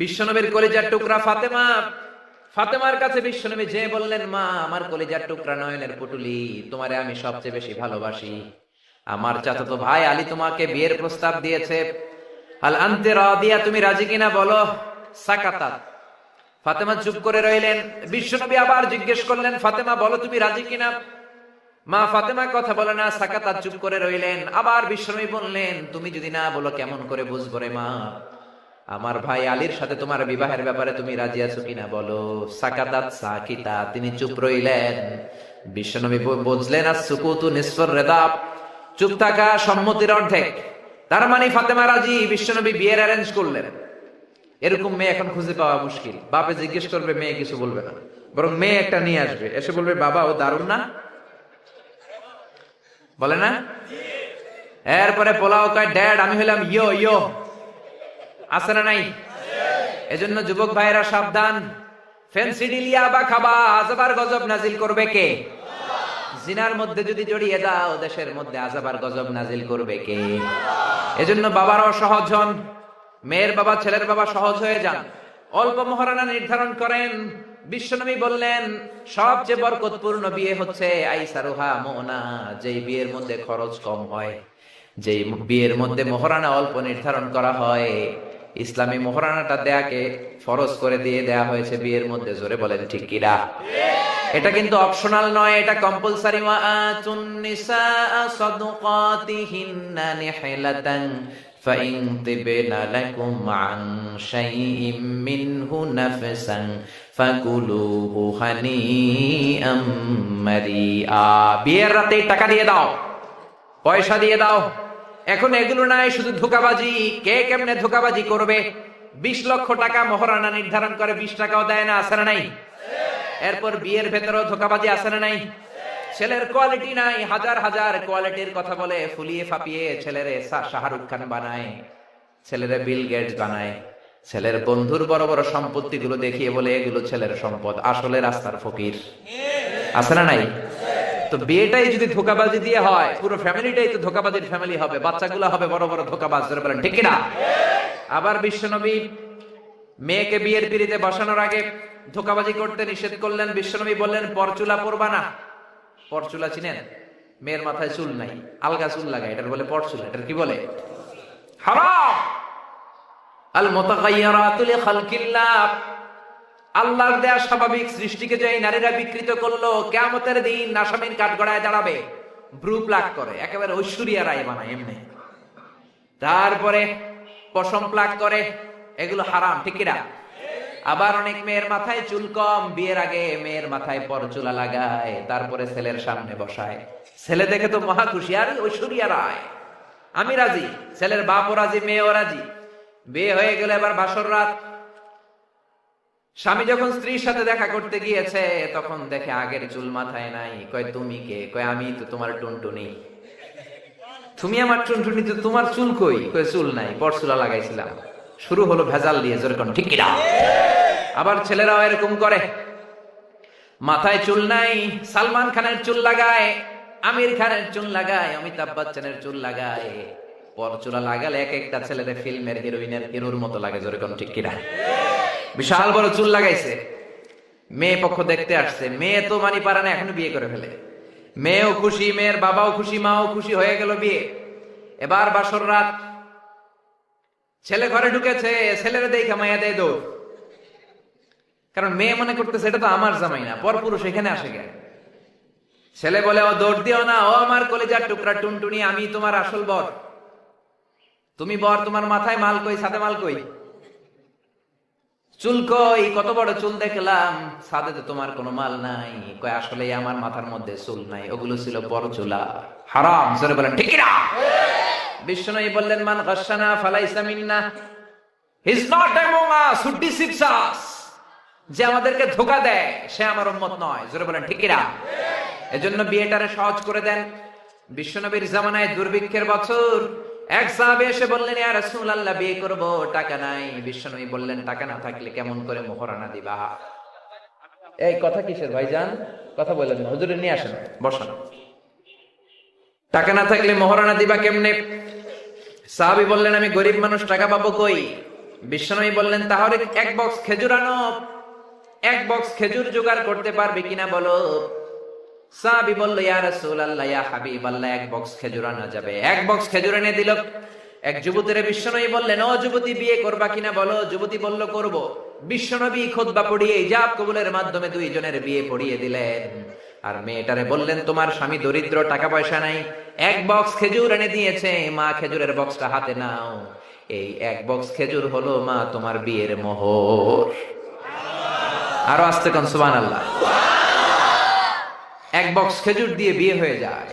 বিশ্বনবীর কলিজার টুকরা ফাতেমা, ফাতেমার কাছে বিশ্বনবী যে বললেন, মা আমার কলিজার টুকরা নয়নের পুটুলি, তোমারে আমি সবচেয়ে বেশি ভালোবাসি। আমার চাচাতো ভাই আলী তোমাকে বিয়ের প্রস্তাব দিয়েছে, আল আনতে রাদিয়া, তুমি রাজি কিনা বলো। সাকাতাত, ফাতেমা চুপ করে রইলেন। বিশ্বনবী আবার জিজ্ঞেস করলেন, ফাতেমা বলো তুমি রাজি কিনা। মা ফাতেমা কথা বলে না, সাকাতাত, চুপ করে রইলেন। আবার বিশ্বনবী বললেন, তুমি যদি না বলো কেমন করে বুঝবো রে মা, আমার ভাই আলীর সাথে তোমার বিবাহের ব্যাপারে তুমি রাজি আছো কিনা বলো। সাকাতাত সাকিতা, তিনি চুপ রইলেন। বিশ্বনবী বুঝলেন আর সুকুতু নিসফুর রিদা, চুপ থাকা সম্মতির অর্ধেক। তার মানে ফাতেমা রাজি। বিশ্বনবী বিয়ের অ্যারেঞ্জ করলেন। এরকম মেয়ে এখন খুঁজে পাওয়া মুশকিল। বাপে জিজ্ঞেস করবে, মেয়ে কিছু বলবে না, বরং মেয়ে একটা নিয়ে আসবে, এসে বলবে, বাবা ও দারুণ না, বলে না। এরপরে পোলাও কয়, ড্যাড আমি হইলাম ইয়ো ইয়ো, আছে না নাই? এজন্য যুবক ভাইরা সাবধান, ফ্যান্সি ডিলিয়া বা খাবা, আযাবার গজব নাজিল করবে কে? জিনার মধ্যে যদি জড়িয়ে দাও, দেশের মধ্যে আযাবার গজব নাজিল করবে কে? এজন্য বাবারাও সহজ হন, মেয়ের বাবা ছেলের বাবা সহজ হয়ে যান, অল্প মহারানা নির্ধারণ করেন। বিশ্বনবী বললেন, সবচেয়ে বরকতপূর্ণ বিয়ে হচ্ছে আইসারুহা মুনা, যেই বিয়ের মধ্যে খরচ কম হয়, যেই বিয়ের মধ্যে মহারানা অল্প নির্ধারণ করা হয়। ইসলামী মহারানাটা দেয়াকে ফরজ করে দিয়ে দেয়া হয়েছে বিয়ের মধ্যে। জোরে বলেন ঠিক কিনা? এটা কিন্তু অপশনাল নয়, এটা কম্পালসারি। ওয়া আতুন নিসা সাদকাতিহিন্না নিহলাতান ফাইন তিবনা লাকুম আন শাইইম মিনহু নাফসান ফাকুলুহু হানিআম মারিআ। বিয়ের রাতে টাকা দিয়ে দাও, পয়সা দিয়ে দাও। এখন এগুলো নাই, শুধু ধোঁকাবাজি। কে কেমনে ধোঁকাবাজি করবে? 20 লক্ষ টাকা মহারানা নির্ধারণ করে, 20 টাকাও দেয় না, আছে না নাই? এরপর বিয়ের ভেতরেও ধোঁকাবাজি, আছে না নাই? ছেলের কোয়ালিটি নাই, হাজার হাজার কোয়ালিটির কথা বলে, ফুলিয়ে ফাপিয়ে ছেলেরে শাহরুখ খান বানায়, ছেলেরে বিল গেটস বানায়, ছেলের বন্ধুর বড় বড় সম্পত্তি গুলো দেখিয়ে বলে এগুলো ছেলের সম্পদ, আসলে রাস্তার ফকির, আছে না নাই? তো বিয়েটাই যদি ধোঁকাবাজি দিয়ে হয়, পুরো ফ্যামিলিটাই তো ধোঁকাবাজির ফ্যামিলি হবে, বাচ্চাগুলো হবে বড় বড় ধোঁকাবাজ। বলেন ঠিক কিনা? আবার বিশ্বনবী মেয়েকে বিয়ের পিড়িতে বসানোর আগে ধোঁকাবাজি করতে নিষেধ করলেন। বিশ্বনবী বললেন, পরচুলা পরবা না। পরচুলা চিনেন? মেয়ের মাথায় চুল নাই, আলগা চুল লাগায়, এটার বলে পরচুলা। এটার কি বলে? হারাম। আল মুতাগায়্যিরাতু লিখালকিল্লাহ, আল্লাহর দেয়া স্বাভাবিক সৃষ্টিকে যে নারীরা বিকৃত করলো, কিয়ামতের দিন আসামির কাঠগড়ায় দাঁড়াবে, ব্রু প্লাক করে, একেবারে ঐশ্বরিয়া রায় বানায় এমনি, তারপরে পশম প্লাক করে, এগুলো হারাম, ঠিক কিনা? আবার অনেক মেয়ের মাথায় চুল কম, বিয়ের আগে মেয়ের মাথায় পরচুলা লাগায়, তারপরে ছেলের সামনে বসায়। ছেলে দেখে তো মহা খুশি, আর ঐশ্বরিয়া রায়, আমি রাজি, ছেলের বাপও রাজি, মেয়েও রাজি। বিয়ে হয়ে গেলে এবার বাসর রাত, স্বামী যখন স্ত্রীর সাথে দেখা করতে গিয়েছে, তখন দেখে আগের চুল মাথায় নাই। কয়, তুমি কে? কয়, আমি তো তোমার টুনটুনি। তুমি আমার টুনটুনি, তো তোমার চুল কই? কয়, চুল নাই, পরচুলা লাগাইছিলাম। শুরু হলো ভেজাল দিয়ে, যেরকম, ঠিক কিনা? আবার ছেলেরাও এরকম করে, মাথায় চুল নাই, সালমান খানের চুল লাগায়, আমির খানের চুল লাগায়, অমিতাভ বচ্চনের চুল লাগায়। পরচুলা লাগালে এক একটা ছেলেদের ফিল্মের হিরোইনের হিরোর মতো লাগে, যেরকম, ঠিক কিনা? বিশাল বড় চুল লাগাইছে, মেয়ে পক্ষ দেখতে আসছে, মেয়ে তো মানি পারে না, এখনো বিয়ে করে ফেলে। মেয়েও খুশি, মেয়ের বাবাও খুশি, মাও খুশি, হয়ে গেল বিয়ে। এবার বাসর রাত, ছেলে ঘরে ঢুকেছে, ছেলেরা দেখে মাইয়া দেয় দৌড়, কারণ মেয়ে মনে করতেছে এটা তো আমার জামাই না, পরপুরুষ এখানে আসে গে। ছেলে বলে, ও দৌড় দিও না, ও আমার কলিজার টুকরা টুনটুনি, আমি তোমার আসল বর। তুমি বর, তোমার মাথায় মাল কই, সাথে মাল কই? চুল কই? কত বড় চুল দেখলাম, সাথে তো তোমার কোনো মাল নাই। কয়, আসলে আমার মাথার মধ্যে চুল নাই, ওগুলো ছিল পরচুলা। হারাম। জোরে বলেন ঠিক কিনা? বিশ্বনবী বললেন, মান গাশশানা ফালাইসা মিন্না, he is not among us, who deceives us, যে আমাদেরকে ধোঁকা দেয় সে আমার উম্মত নয়। জোরে বলেন ঠিক কিনা? এজন্য বিয়েটারে সহজ করে দেন। বিশ্বনবীর জামানায় দুর্ভিক্ষের বছর, এক সাহাবী এসে বললেন, ইয়া রাসূলুল্লাহ, বিয়ে করব, টাকা নাই। বিশ্বনবী বললেন, টাকা না থাকলে কেমন করে মোহরানা দিবা? এই কথা কিসের ভাইজান? কথা বলেন না, হুজুরে নিয়ে আসেন, বসান। টাকা না থাকলে মোহরানা দিবা কেমনে? সাহাবী বললেন, আমি গরিব মানুষ, টাকা পাবো কই? বিশ্বনবী বললেন তাহলে এক বক্স খেজুর আনো, এক বক্স খেজুর জোগাড় করতে পারবে কিনা বলো। সাহাবী বলল ইয়া রাসূলুল্লাহ ইয়া হাবিবাল্লাহ, এক বক্স খেজুর আনা যাবে। এক বক্স খেজুর এনে দিল। এক যুবতীর বিশ্বনবী বললেন ও যুবতী, বিয়ে করবা কিনা বলো। যুবতী বলল করব। বিশ্বনবী খুতবা পড়িয়ে ইজাব কবুলের মাধ্যমে দুইজনের বিয়ে পড়িয়ে দিলেন। আর মেয়েটারে বললেন তোমার স্বামী দরিদ্র, টাকা পয়সা নাই, এক বক্স খেজুর এনে দিয়েছে, মা খেজুরের বক্সটা হাতে নাও। এই এক বক্স খেজুর হলো মা তোমার বিয়ের মোহর। আরো আস্তে কোন সুবহানাল্লাহ। এক বক্স খেজুর দিয়ে বিয়ে হয়ে যায়।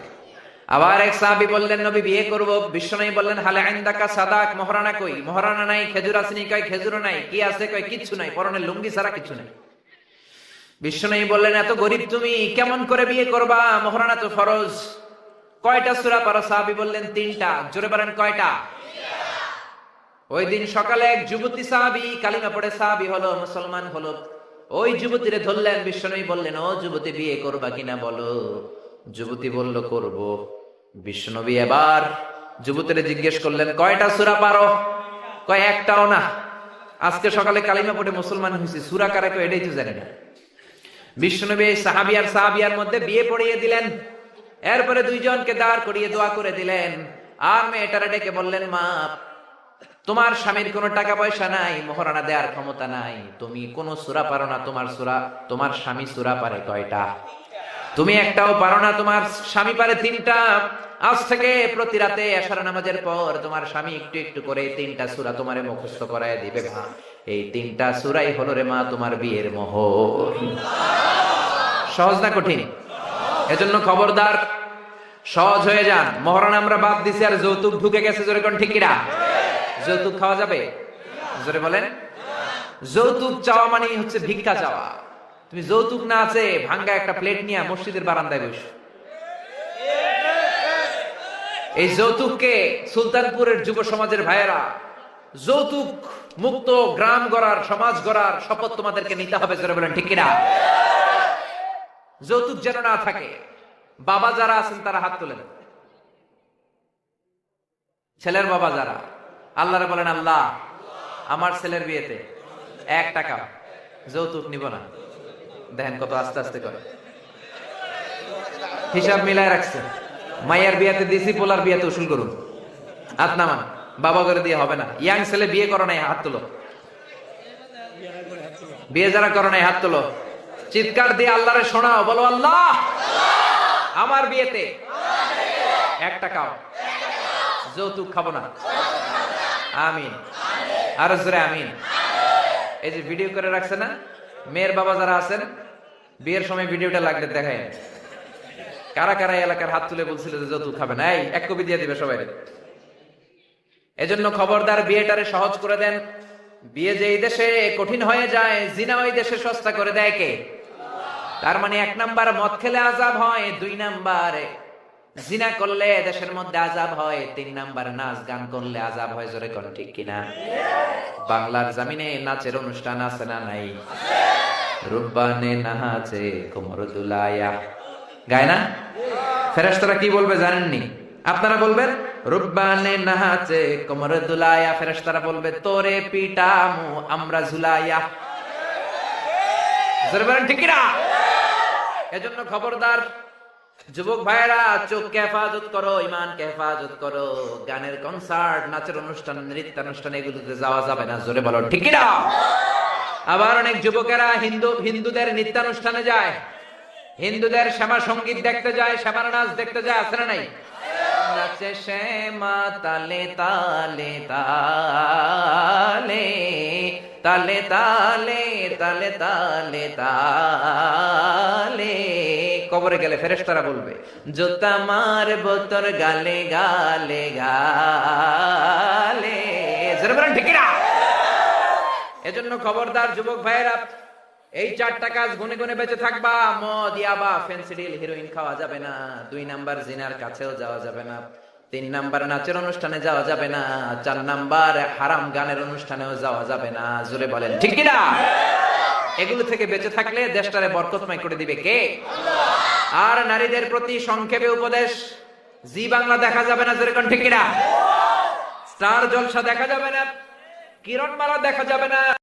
আবার এক সাহাবী বললেন নবী বিয়ে করব। বিশ্বনবী বললেন হালে ইনদাকা সাদাক, মোহরানা কই? মোহরানা নাই। খেজুর আসেনি? কই খেজুরও নাই। কি আছে? কই কিচ্ছু নাই, পরনে লুঙ্গি ছাড়া কিছু নাই। বিশ্বনবী বললেন এত গরীব তুমি, কেমন করে বিয়ে করবা? মোহরানা তো ফরজ। কয়টা সূরা পড়া? সাহাবী বললেন 3টা। জোরে বলেন কয়টা? ওই দিন সকালে এক যুবতী সাহাবী কালিমা পড়ে সাহাবী হলো, মুসলমান হলো। ওই যুবতীরে ধরলেন। বিশ্বনবী বললেন ও যুবতী বিয়ে করবা কিনা বলো। যুবতী বলল করব। বিশ্বনবী এবার যুবতীরে জিজ্ঞেস করলেন কয়টা সূরা পারো? কয় একটাও না, আজকে সকালে কালিমা পড়ে মুসলমান হয়েছি, সূরা কারে কয় এটাই তো জানি না। বিশ্বনবী সাহাবী আর সাহাবিয়ার মধ্যে বিয়ে পড়িয়ে দিলেন। এরপরে দুইজনকে দাঁড় করিয়ে দোয়া করে দিলেন। আর মেয়েটারে ডেকে বললেন মা, তোমার স্বামীর কোনো টাকা পয়সা নাই, মোহরানা দেওয়ার ক্ষমতা নাই, তুমি কোনো সূরা পারো না, তোমার স্বামী সূরা পারে কয়টা? তুমি একটাও পারো না, তোমার স্বামী পারে 3টা। আজ থেকে প্রতি রাতে এশার নামাজের পর তোমার স্বামী একটু একটু করে 3টা সূরা তোমারে মুখস্থ করায় দিবে মা। এই 3টা সূরাই হলো রে মা তোমার বিয়ের মোহর। সহজ না কঠিন? এজন্য খবরদার, সহজ হয়ে যান। মোহরানা আমরা বাদ দিছি আর যৌতুক ঢুকে গেছে। জোরে কোন ঠিক কিনা? যৌতুক খাওয়া যাবে? জোরে বলেন। যৌতুক চাওয়া মানে হচ্ছে ভিক্ষা চাওয়া। তুমি যৌতুক না আছে ভাঙ্গা একটা প্লেট নিয়ে মসজিদের বারান্দায় বসো। এই যৌতুককে সুলতানপুরের যুব সমাজের ভাইয়েরা, যৌতুক মুক্ত গ্রাম গড়ার, সমাজ গড়ার শপথ তোমাদেরকে নিতে হবে। জোরে বলেন ঠিক কিনা? যৌতুক যেন না থাকে। বাবা যারা আছেন তারা হাত তোলেন। ছেলের বাবা যারা, আল্লাহরে বলেন আল্লাহ আমার ছেলের বিয়েতে 1 টাকা যৌতুক নিব না। দেখেন কত আস্তে আস্তে করে হিসাব মিলায় রাখছে। মায়ের বিয়াতে দিছি, পোলার বিয়াতে উসুল করুন। হাত নামান, বাবা করে দিয়ে হবে না। ইয়াং ছেলে বিয়ে করো নাই, হাত তোলো। বিয়ে যারা করো নাই হাত তোলো। চিৎকার দিয়ে আল্লাহরে শোনাও, বলো আল্লাহ আমার বিয়েতে 1 টাকাও যৌতুক খাবো না। আমিন। আরো জোরে আমিন। এই যে ভিডিও করে রাখছে না, মেয়ের বাবা যারা আছেন বিয়ের সময় ভিডিওটা লাগলে দেখায় কারা কারা এলাকার হাত তুলে বলছিল যে যৌতুক খাবে না। এই 1 কপি দিয়ে দিবে সবাই। এজন্য খবরদার বিয়েটারে সহজ করে দেন। বিয়ে যে এই দেশে কঠিন হয়ে যায়, জিনা ওই দেশে সস্তা করে দেয় কে? তার মানে 1 নাম্বার মদ খেলে আযাব হয়, 2 নাম্বারে জিনা করলে দেশের মধ্যে আযাব হয়, 3 নাম্বার নাচ গান করলে আযাব হয়। জোরে কোন ঠিক কিনা? বাংলার জমিনে নাচের অনুষ্ঠান আছে না নাই? রুব্বানে নাচে কোমর দুলায়া, গায় না? ফেরেশতারা কি বলবে জানেননি? আপনারা বলবেন রুব্বানে নাচে কোমর দুলায়া, ফেরেশতারা বলবে তোরে পিটামু আমরা ঝুলাইয়া। জোরে বলেন ঠিক কিনা? এজন্য খবরদার যুবক ভাইরা, চোখকে হেফাজত করো, ইমানকে হেফাজত করো। গানের কনসার্ট, নাচের অনুষ্ঠান, নৃত্যানুষ্ঠান এগুলোতে যাওয়া যাবে না। জোরে বলো ঠিক কিনা? আবার অনেক যুবকেরা হিন্দুদের নৃত্যানুষ্ঠানে যায়, হিন্দুদের শ্যামা সঙ্গীত দেখতে যায়, শ্যামার নাচ দেখতে যায়। আছে না নাই? নাচে শ্যামা তালে তালে তালে তালে তালে তালে তালে তালে। কবরে গেলে ফেরেশতারা বলবে জোতা মার বোতর গালে গালে গালে। জোরে বলেন ঠিক না? এজন্য খবরদার যুবক ভাইয়েরা, এই 4টা কাজ গুনে গুনে বেঁচে থাকবা। মদ, ইয়াবা, ফেন্সিডিল, হিরোইন খাওয়া যাবে না। 2 নাম্বার জিনার কাছেও যাওয়া যাবে না। 3 নাম্বার নাচের অনুষ্ঠানে যাওয়া যাবে না। 4 নাম্বার হারাম গানের অনুষ্ঠানেও যাওয়া যাবে না। জোরে বলেন ঠিক কি না? এগুলো থেকে বেঁচে থাকলে দেশটারে বরকতময় করে দিবে কে? আর নারীদের প্রতি সংক্ষেপে উপদেশ, জি বাংলা দেখা যাবে না। জোরে কোন ঠিক কি না? স্টার জলসা দেখা যাবে না। কিরণমালা দেখা যাবে না।